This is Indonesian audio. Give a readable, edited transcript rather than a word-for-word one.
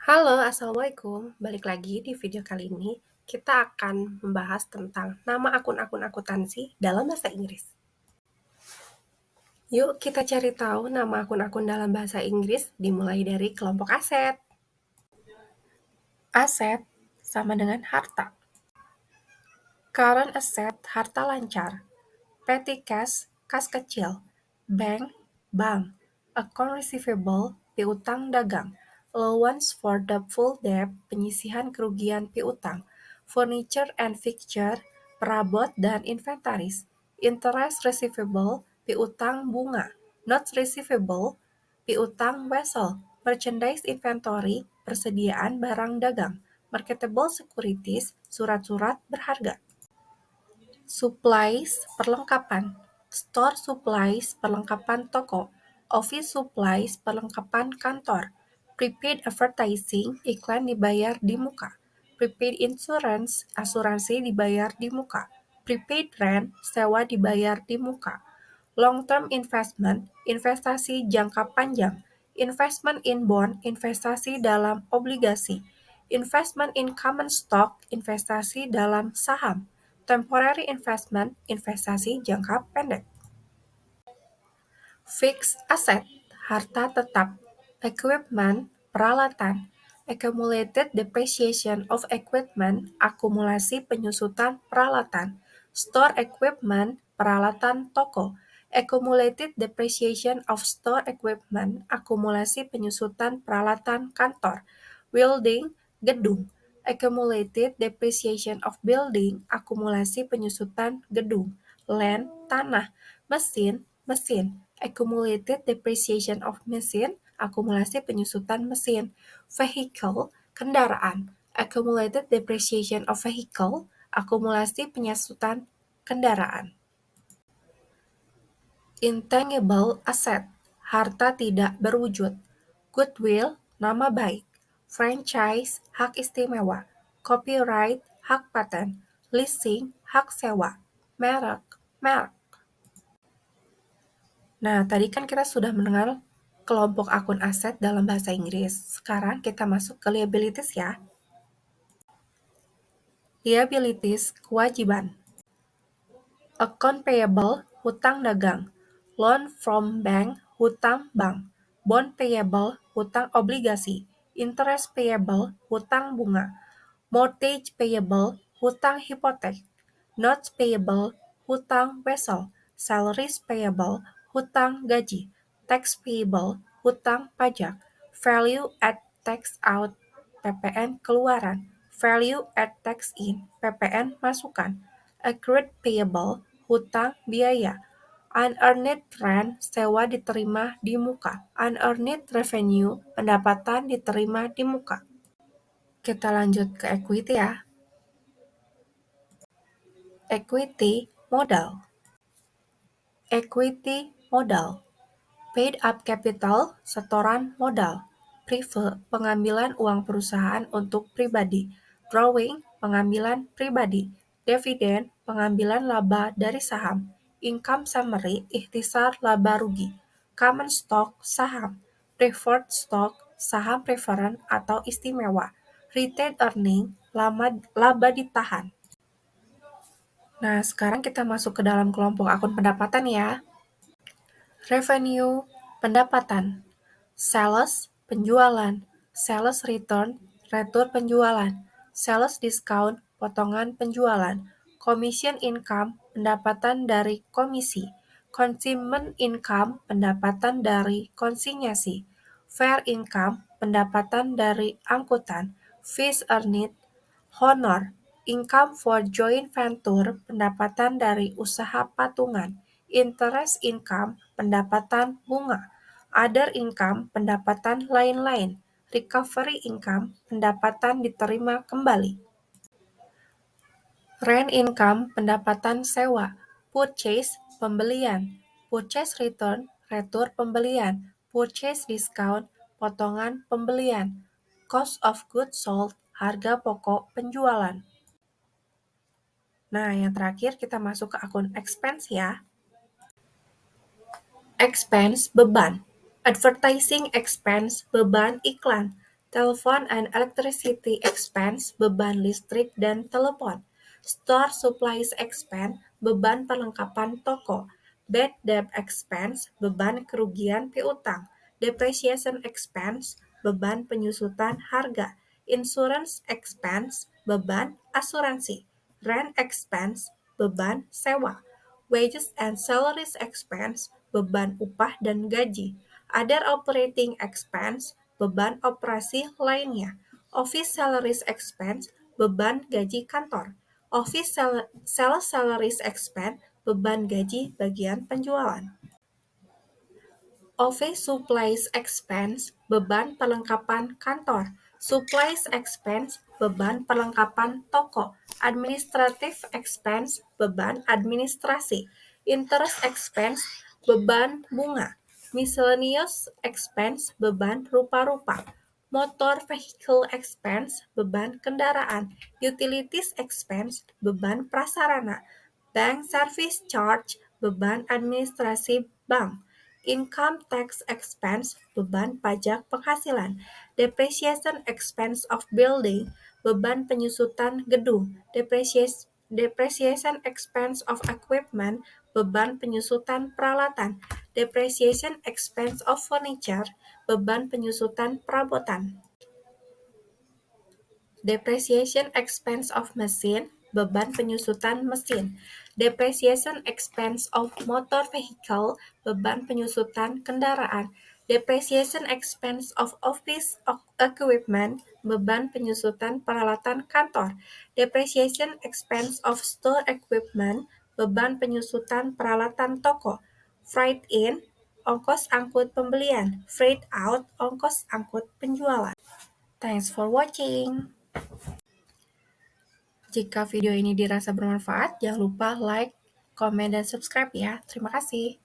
Halo, Assalamualaikum. Balik lagi di video kali ini, kita akan membahas tentang nama akun-akun akuntansi dalam bahasa Inggris. Yuk kita cari tahu nama akun-akun dalam bahasa Inggris dimulai dari kelompok aset. Aset sama dengan harta. Current asset, harta lancar. Petty cash, kas kecil. Bank, bank. Account receivable, piutang dagang. Allowance for doubtful debt, penyisihan kerugian piutang. Furniture and fixture, perabot dan inventaris. Interest receivable, piutang bunga. Notes receivable, piutang wesel. Merchandise inventory, persediaan barang dagang. Marketable securities, surat-surat berharga. Supplies, perlengkapan. Store supplies, perlengkapan toko. Office supplies, perlengkapan kantor. Prepaid advertising, iklan dibayar di muka. Prepaid insurance, asuransi dibayar di muka. Prepaid rent, sewa dibayar di muka. Long-term investment, investasi jangka panjang. Investment in bond, investasi dalam obligasi. Investment in common stock, investasi dalam saham. Temporary investment, investasi jangka pendek. Fixed asset, harta tetap. Equipment, peralatan. Accumulated depreciation of equipment, akumulasi penyusutan peralatan. Store equipment, peralatan toko. Accumulated depreciation of store equipment, akumulasi penyusutan peralatan kantor. Building, gedung. Accumulated depreciation of building, akumulasi penyusutan gedung. Land, tanah. Mesin, mesin. Accumulated depreciation of machine, akumulasi penyusutan mesin. Vehicle, kendaraan. Accumulated depreciation of vehicle, akumulasi penyusutan kendaraan. Intangible asset, harta tidak berwujud. Goodwill, nama baik. Franchise, hak istimewa. Copyright, hak paten. Leasing, hak sewa. Merek, merek. Nah, tadi kan kita sudah mendengar kelompok akun aset dalam bahasa Inggris. Sekarang kita masuk ke liabilities ya. Liabilities, kewajiban. Account payable, hutang dagang. Loan from bank, hutang bank. Bond payable, hutang obligasi. Interest payable, hutang bunga. Mortgage payable, hutang hipotek. Notes payable, hutang wesel. Salaries payable, hutang gaji. Tax payable, hutang pajak. Value add tax out, PPN keluaran. Value add tax in, PPN masukan. Accrued payable, hutang biaya. Unearned rent, sewa diterima di muka. Unearned revenue, pendapatan diterima di muka. Kita lanjut ke equity ya. Equity, modal. Equity, modal. Paid up capital, setoran modal. Preferred, pengambilan uang perusahaan untuk pribadi. Drawing, pengambilan pribadi. Dividend, pengambilan laba dari saham. Income summary, ikhtisar laba rugi. Common stock, saham. Preferred stock, saham preferen atau istimewa. Retained earning, laba ditahan. Nah, sekarang kita masuk ke dalam kelompok akun pendapatan ya. Revenue, pendapatan. Sales, penjualan. Sales return, retur penjualan. Sales discount, potongan penjualan. Commission income, pendapatan dari komisi. Consignment income, pendapatan dari konsinyasi. Fair income, pendapatan dari angkutan. Fees earned, honor. Income for joint venture, pendapatan dari usaha patungan. Interest income, pendapatan bunga. Other income, pendapatan lain-lain. Recovery income, pendapatan diterima kembali. Rent income, pendapatan sewa. Purchase, pembelian. Purchase return, retur pembelian. Purchase discount, potongan pembelian. Cost of goods sold, harga pokok penjualan. Nah, yang terakhir kita masuk ke akun expense ya. Expense, beban. Advertising expense, beban iklan. Telephone and electricity expense, beban listrik dan telepon. Store supplies expense, beban perlengkapan toko. Bad debt expense, beban kerugian piutang. Depreciation expense, beban penyusutan harga. Insurance expense, beban asuransi. Rent expense, beban sewa. Wages and salaries expense, beban upah dan gaji. Other operating expense, beban operasi lainnya. Office salaries expense, beban gaji kantor. Office sales salaries expense, beban gaji bagian penjualan. Office supplies expense, beban perlengkapan kantor. Supplies expense, beban perlengkapan toko. Administrative expense, beban administrasi. Interest expense, beban bunga. Miscellaneous expense, beban rupa-rupa. Motor vehicle expense, beban kendaraan. Utilities expense, beban prasarana. Bank service charge, beban administrasi bank. Income tax expense, beban pajak penghasilan. Depreciation expense of building, beban penyusutan gedung. Depreciation expense of equipment, beban penyusutan peralatan. Depreciation expense of furniture, beban penyusutan perabotan. Depreciation expense of machine, beban penyusutan mesin. Depreciation expense of motor vehicle, beban penyusutan kendaraan. Depreciation expense of office equipment, beban penyusutan peralatan kantor. Depreciation expense of store equipment, beban penyusutan peralatan toko. Freight in, ongkos angkut pembelian. Freight out, ongkos angkut penjualan. Thanks for watching. Jika video ini dirasa bermanfaat, jangan lupa like, komen, dan subscribe ya. Terima kasih.